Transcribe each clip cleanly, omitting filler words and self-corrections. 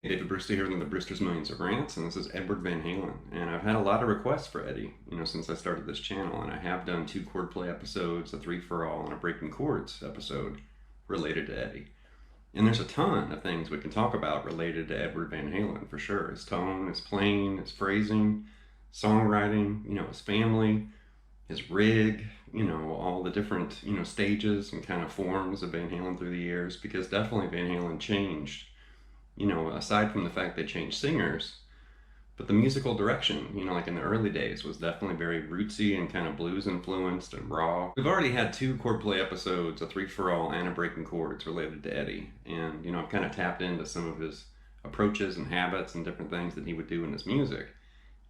Hey, David Brewster here from the Brewster's Millions of Rants, and this is Edward Van Halen. And I've had a lot of requests for Eddie, since I started this channel, and I have done 2 chord play episodes, a 3 for all, and a breaking chords episode related to Eddie. And there's a ton of things we can talk about related to Edward Van Halen, for sure. His tone, his playing, his phrasing, songwriting, his family, his rig, all the different, stages and kind of forms of Van Halen through the years, because definitely Van Halen changed, aside from the fact they changed singers, but the musical direction, like in the early days, was definitely very rootsy and kind of blues influenced and raw. We've already had 2 chord play episodes, a 3 for all and a breaking chords related to Eddie. And, I've kind of tapped into some of his approaches and habits and different things that he would do in his music.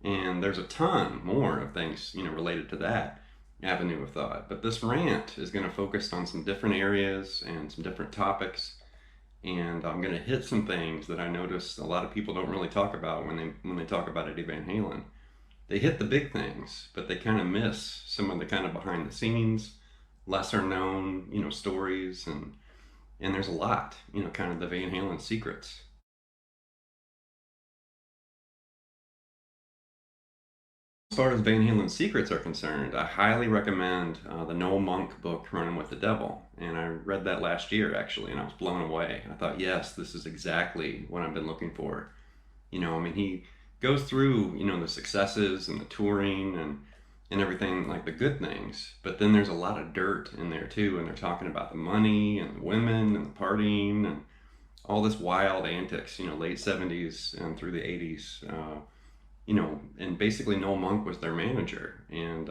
And there's a ton more of things, related to that avenue of thought. But this rant is going to focus on some different areas and some different topics, and I'm going to hit some things that I notice a lot of people don't really talk about when they talk about Eddie Van Halen. They hit the big things, but they kind of miss some of the kind of behind the scenes, lesser known, stories, and there's a lot, kind of the Van Halen secrets. As far as Van Halen secrets are concerned, I highly recommend the Noel book, Runnin with the Devil. And I read that last year, actually, and I was blown away. I thought, yes, this is exactly what I've been looking for. He goes through, the successes and the touring and everything, like the good things. But then there's a lot of dirt in there, too. And they're talking about the money and the women and the partying and all this wild antics, late 70s and through the 80s. And basically Noel Monk was their manager. And,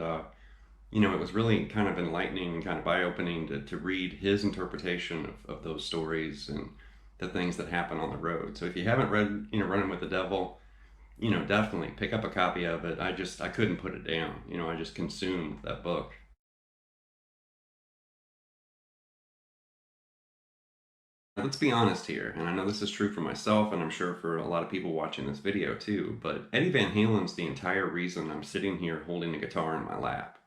it was really kind of enlightening and kind of eye-opening to read his interpretation of those stories and the things that happen on the road. So if you haven't read, Running with the Devil, definitely pick up a copy of it. I couldn't put it down. I just consumed that book. Let's be honest here, and I know this is true for myself, and I'm sure for a lot of people watching this video too, but Eddie Van Halen's the entire reason I'm sitting here holding a guitar in my lap.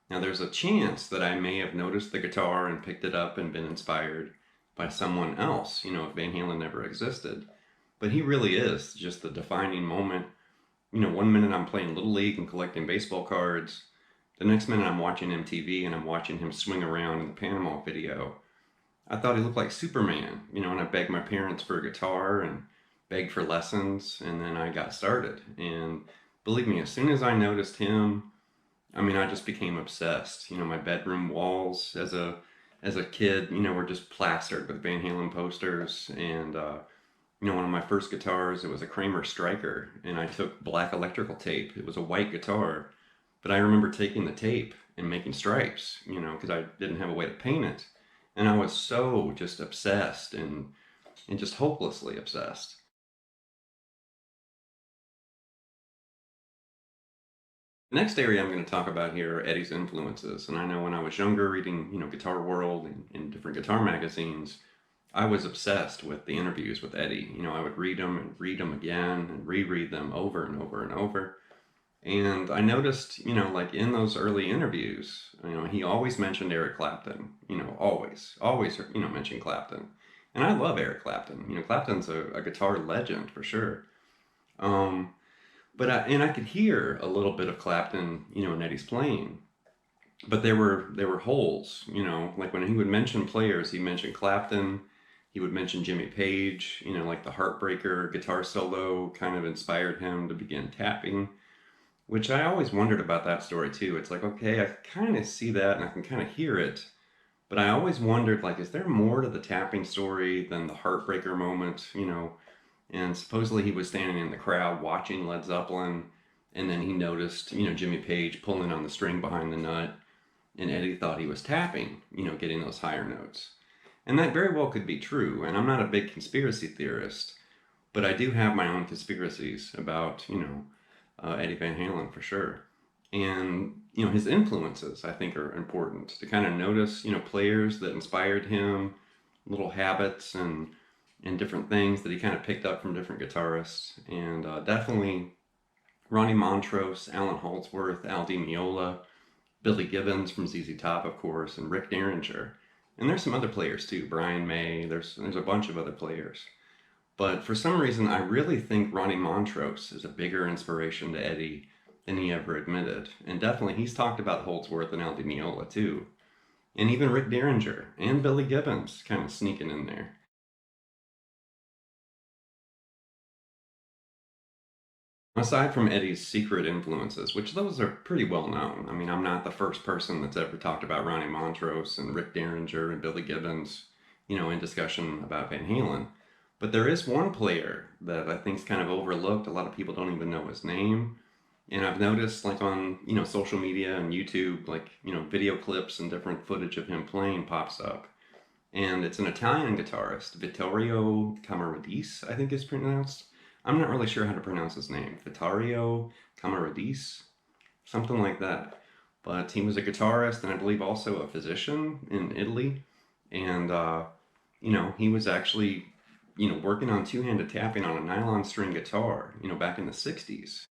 Now there's a chance that I may have noticed the guitar and picked it up and been inspired by someone else, if Van Halen never existed. But he really is just the defining moment. One minute I'm playing Little League and collecting baseball cards. The next minute I'm watching MTV and I'm watching him swing around in the Panama video. I thought he looked like Superman, and I begged my parents for a guitar and begged for lessons, and then I got started. And believe me, as soon as I noticed him, I just became obsessed. My bedroom walls as a kid, were just plastered with Van Halen posters. And, one of my first guitars, it was a Kramer Striker, and I took black electrical tape. It was a white guitar, but I remember taking the tape and making stripes, because I didn't have a way to paint it. And I was so just obsessed and just hopelessly obsessed. The next area I'm going to talk about here are Eddie's influences. And I know when I was younger, reading, Guitar World and different guitar magazines, I was obsessed with the interviews with Eddie. I would read them again and reread them over and over and over. And I noticed, like in those early interviews, he always mentioned Eric Clapton, always, mentioned Clapton. And I love Eric Clapton. Clapton's a guitar legend for sure. But I could hear a little bit of Clapton, in Eddie's playing. But there were holes, like when he would mention players, he mentioned Clapton, he would mention Jimmy Page, like the Heartbreaker guitar solo kind of inspired him to begin tapping. Which I always wondered about that story too. It's like, okay, I kind of see that and I can kind of hear it, but I always wondered, like, is there more to the tapping story than the Heartbreaker moment, And supposedly he was standing in the crowd watching Led Zeppelin, and then he noticed, Jimmy Page pulling on the string behind the nut, and Eddie thought he was tapping, getting those higher notes. And that very well could be true, and I'm not a big conspiracy theorist, but I do have my own conspiracies about, Eddie Van Halen for sure. And, his influences I think are important to kind of notice, players that inspired him, little habits and different things that he kind of picked up from different guitarists. And definitely Ronnie Montrose, Alan Holdsworth, Al Di Meola, Billy Gibbons from ZZ Top, of course, and Rick Derringer. And there's some other players too, Brian May, there's a bunch of other players. But for some reason, I really think Ronnie Montrose is a bigger inspiration to Eddie than he ever admitted. And definitely, he's talked about Holdsworth and Al Di Meola too. And even Rick Derringer and Billy Gibbons kind of sneaking in there. Aside from Eddie's secret influences, which those are pretty well known. I mean, I'm not the first person that's ever talked about Ronnie Montrose and Rick Derringer and Billy Gibbons, in discussion about Van Halen. But there is one player that I think is kind of overlooked. A lot of people don't even know his name. And I've noticed, like on, social media and YouTube, like, video clips and different footage of him playing pops up. And it's an Italian guitarist, Vittorio Camadarese, I think is pronounced. I'm not really sure how to pronounce his name. Vittorio Camadarese, something like that. But he was a guitarist and I believe also a physician in Italy. And, he was actually, working on two-handed tapping on a nylon string guitar, back in the 60s.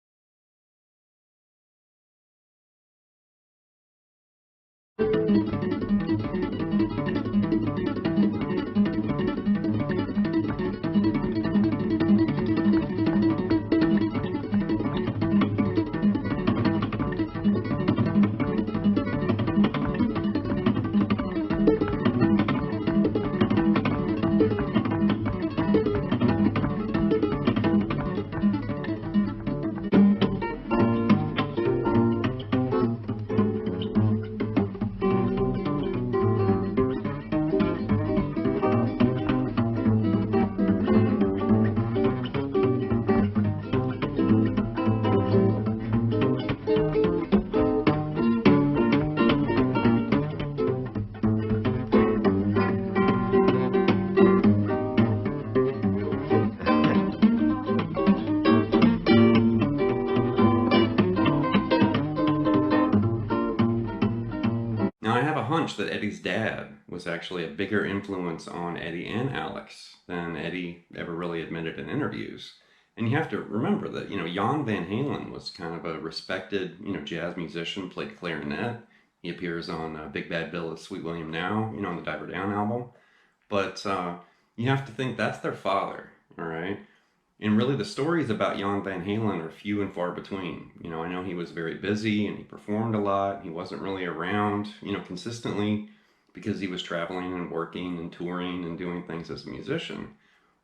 Now, I have a hunch that Eddie's dad was actually a bigger influence on Eddie and Alex than Eddie ever really admitted in interviews. And you have to remember that, Jan Van Halen was kind of a respected, jazz musician, played clarinet. He appears on Big Bad Bill Sweet William Now, on the Diver Down album. But you have to think that's their father, all right? And really, the stories about Jan Van Halen are few and far between. I know he was very busy and he performed a lot. He wasn't really around, consistently because he was traveling and working and touring and doing things as a musician.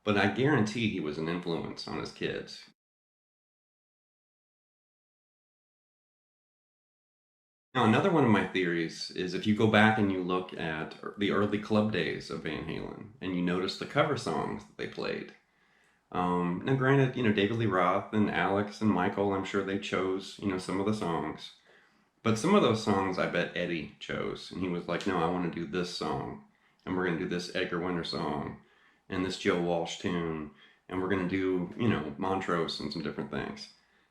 But I guarantee he was an influence on his kids. Now, another one of my theories is if you go back and you look at the early club days of Van Halen and you notice the cover songs that they played. Now granted, David Lee Roth and Alex and Michael, I'm sure they chose, some of the songs. But some of those songs I bet Eddie chose. And he was like, no, I want to do this song. And we're going to do this Edgar Winter song. And this Joe Walsh tune. And we're going to do, Montrose and some different things.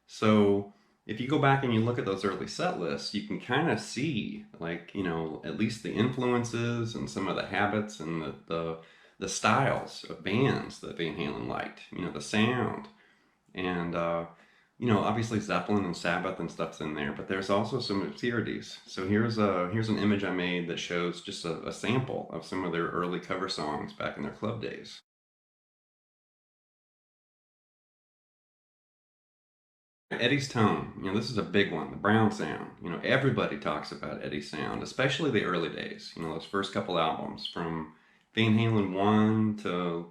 So if you go back and you look at those early set lists, you can kind of see, like, at least the influences and some of the habits and the styles of bands that Van Halen liked, the sound. And, obviously Zeppelin and Sabbath and stuff's in there, but there's also some obscurities. So here's an image I made that shows just a sample of some of their early cover songs back in their club days. Eddie's tone, this is a big one, the Brown sound. Everybody talks about Eddie's sound, especially the early days, those first couple albums from Van Halen 1 to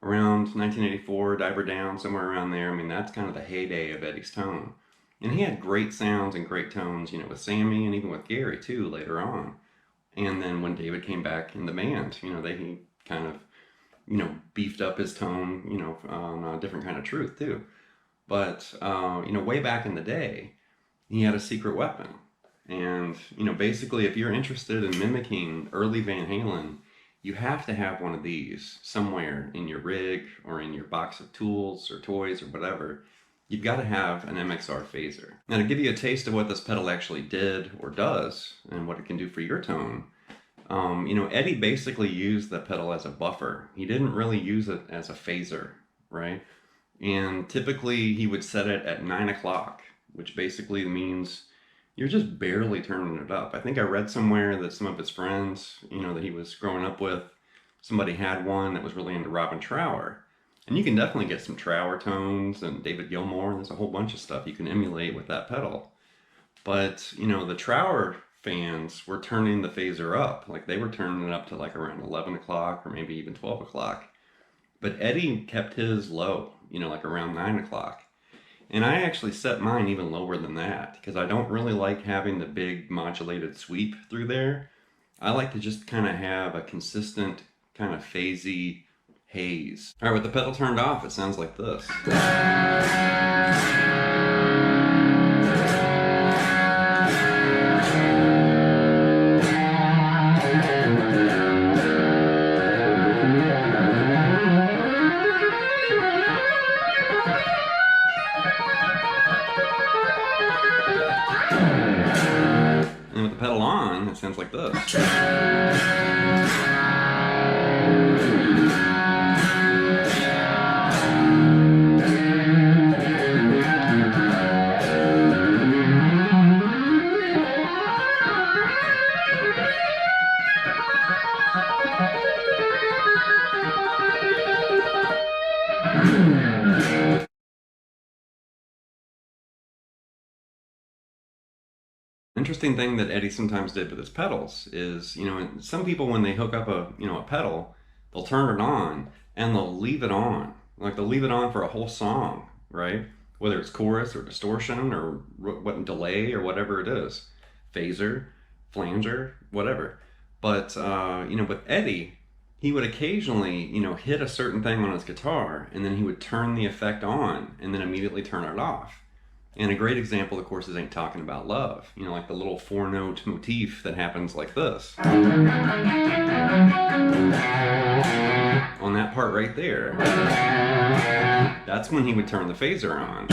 around 1984, Diver Down, somewhere around there. I mean, that's kind of the heyday of Eddie's tone. And he had great sounds and great tones, with Sammy and even with Gary too later on. And then when David came back in the band, he kind of, beefed up his tone, on a different kind of truth too. But, way back in the day, he had a secret weapon. And, basically if you're interested in mimicking early Van Halen, you have to have one of these somewhere in your rig or in your box of tools or toys or whatever. You've got to have an MXR phaser. Now, to give you a taste of what this pedal actually did or does and what it can do for your tone, Eddie basically used the pedal as a buffer. He didn't really use it as a phaser, right? And typically he would set it at 9 o'clock, which basically means you're just barely turning it up. I think I read somewhere that some of his friends, that he was growing up with, somebody had one that was really into Robin Trower. And you can definitely get some Trower tones and David Gilmour, and there's a whole bunch of stuff you can emulate with that pedal. But, the Trower fans were turning the phaser up. Like they were turning it up to like around 11 o'clock or maybe even 12 o'clock. But Eddie kept his low, like around 9 o'clock. And I actually set mine even lower than that because I don't really like having the big modulated sweep through there. I like to just kind of have a consistent kind of phasey haze. All right, with the pedal turned off, it sounds like this. And with the pedal on, it sounds like this. Interesting thing that Eddie sometimes did with his pedals is, some people when they hook up a pedal, they'll turn it on and they'll leave it on. Like they'll leave it on for a whole song, right? Whether it's chorus or distortion or what delay or whatever it is, phaser, flanger, whatever. But with Eddie, he would occasionally, hit a certain thing on his guitar and then he would turn the effect on and then immediately turn it off. And a great example, of course, is Ain't Talkin Bout Love. Like the little 4-note motif that happens like this. On that part right there, that's when he would turn the phaser on.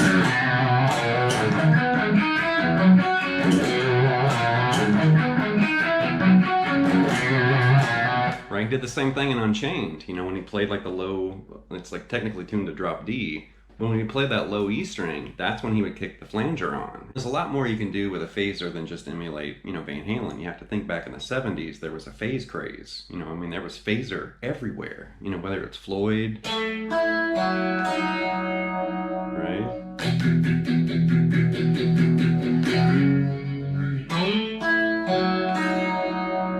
Right? He did the same thing in Unchained. When he played like the low, it's like technically tuned to drop D. But when he played that low E string, that's when he would kick the flanger on. There's a lot more you can do with a phaser than just emulate, Van Halen. You have to think back in the 70s, there was a phase craze. There was phaser everywhere. Whether it's Floyd, right?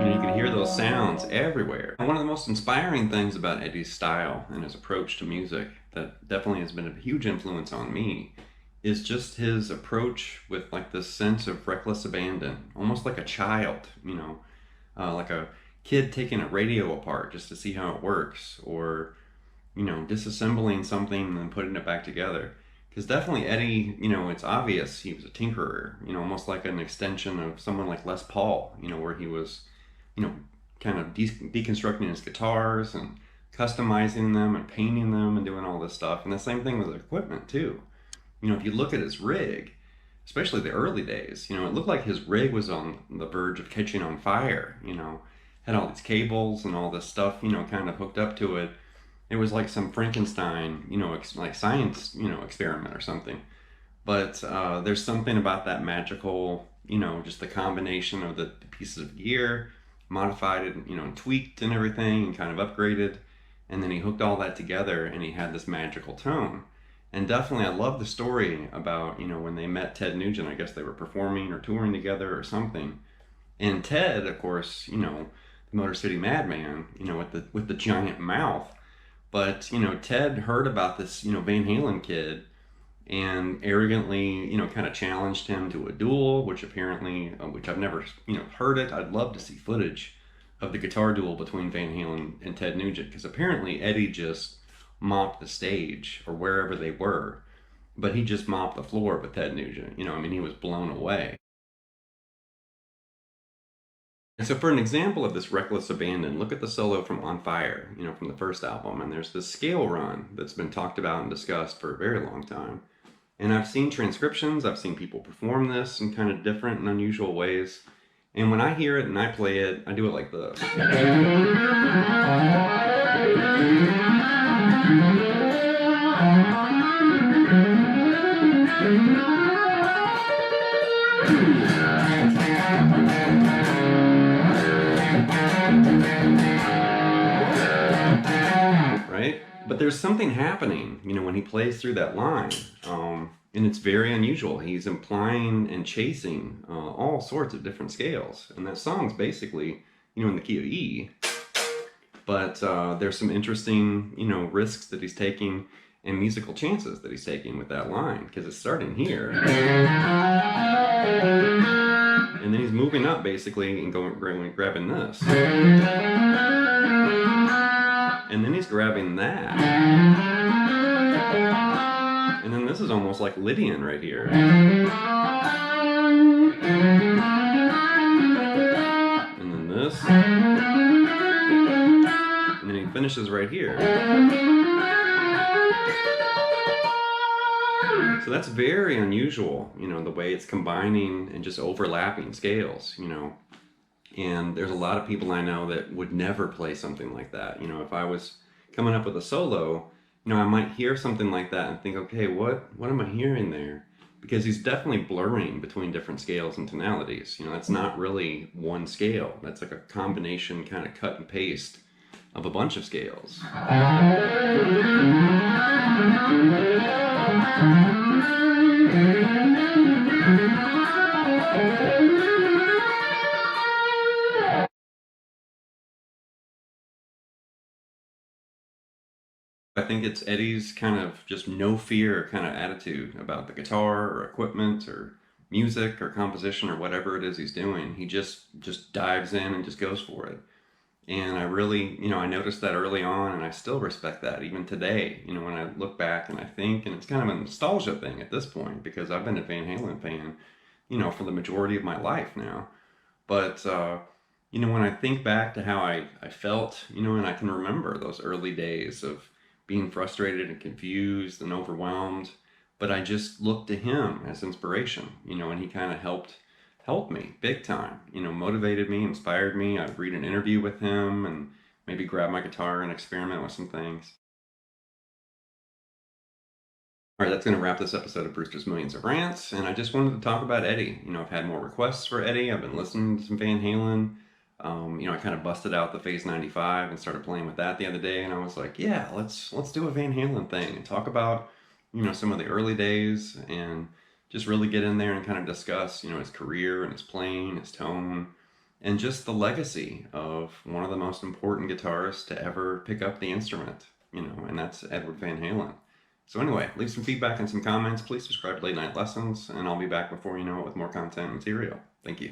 You could hear those sounds everywhere. And one of the most inspiring things about Eddie's style and his approach to music that definitely has been a huge influence on me is just his approach with like this sense of reckless abandon, almost like a child, like a kid taking a radio apart just to see how it works, or disassembling something and then putting it back together. Because definitely Eddie, it's obvious he was a tinkerer, almost like an extension of someone like Les Paul, where he was, kind of deconstructing his guitars and customizing them and painting them and doing all this stuff. And the same thing with equipment too. If you look at his rig, especially the early days, it looked like his rig was on the verge of catching on fire, had all these cables and all this stuff, kind of hooked up to it. It was like some Frankenstein, like science, experiment or something. But there's something about that magical, just the combination of the pieces of gear, modified it, and tweaked and everything and kind of upgraded. And then he hooked all that together and he had this magical tone. And definitely I love the story about, when they met Ted Nugent. I guess they were performing or touring together or something. And Ted, of course, the Motor City Madman, with the giant mouth. But, Ted heard about this, Van Halen kid and arrogantly, kind of challenged him to a duel, which apparently, which I've never, heard it. I'd love to see footage of the guitar duel between Van Halen and Ted Nugent, because apparently Eddie just mopped the stage or wherever they were, but he just mopped the floor with Ted Nugent. He was blown away. And so for an example of this reckless abandon, look at the solo from On Fire, from the first album. And there's this scale run that's been talked about and discussed for a very long time. And I've seen transcriptions, I've seen people perform this in kind of different and unusual ways. And when I hear it and I play it, I do it like this. Right? But there's something happening, when he plays through that line. And it's very unusual. He's implying and chasing all sorts of different scales. And that song's basically, in the key of E. But there's some interesting, risks that he's taking and musical chances that he's taking with that line, because it's starting here. And then he's moving up basically and grabbing this. And then he's grabbing that. And then this is almost like Lydian right here. And then this. And then he finishes right here. So that's very unusual, the way it's combining and just overlapping scales, And there's a lot of people I know that would never play something like that. If I was coming up with a solo, I might hear something like that and think, okay, what am I hearing there? Because he's definitely blurring between different scales and tonalities. That's not really one scale. That's like a combination kind of cut and paste of a bunch of scales. I think it's Eddie's kind of just no fear kind of attitude about the guitar or equipment or music or composition or whatever it is he's doing. He just dives in and just goes for it. And I really, I noticed that early on, and I still respect that even today, when I look back and I think, and it's kind of a nostalgia thing at this point, because I've been a Van Halen fan, for the majority of my life now. But, when I think back to how I felt, and I can remember those early days of being frustrated and confused and overwhelmed, but I just looked to him as inspiration, and he kind of helped me big time, motivated me, inspired me. I'd read an interview with him and maybe grab my guitar and experiment with some things. All right, that's going to wrap this episode of Brewster's Millions of Rants, and I just wanted to talk about Eddie. I've had more requests for Eddie. I've been listening to some Van Halen. I kind of busted out the Phase 95 and started playing with that the other day, and I was like, yeah, let's do a Van Halen thing and talk about, some of the early days and just really get in there and kind of discuss, his career and his playing, his tone, and just the legacy of one of the most important guitarists to ever pick up the instrument, and that's Edward Van Halen. So anyway, leave some feedback and some comments. Please subscribe to Late Night Lessons, and I'll be back before you know it with more content and material. Thank you.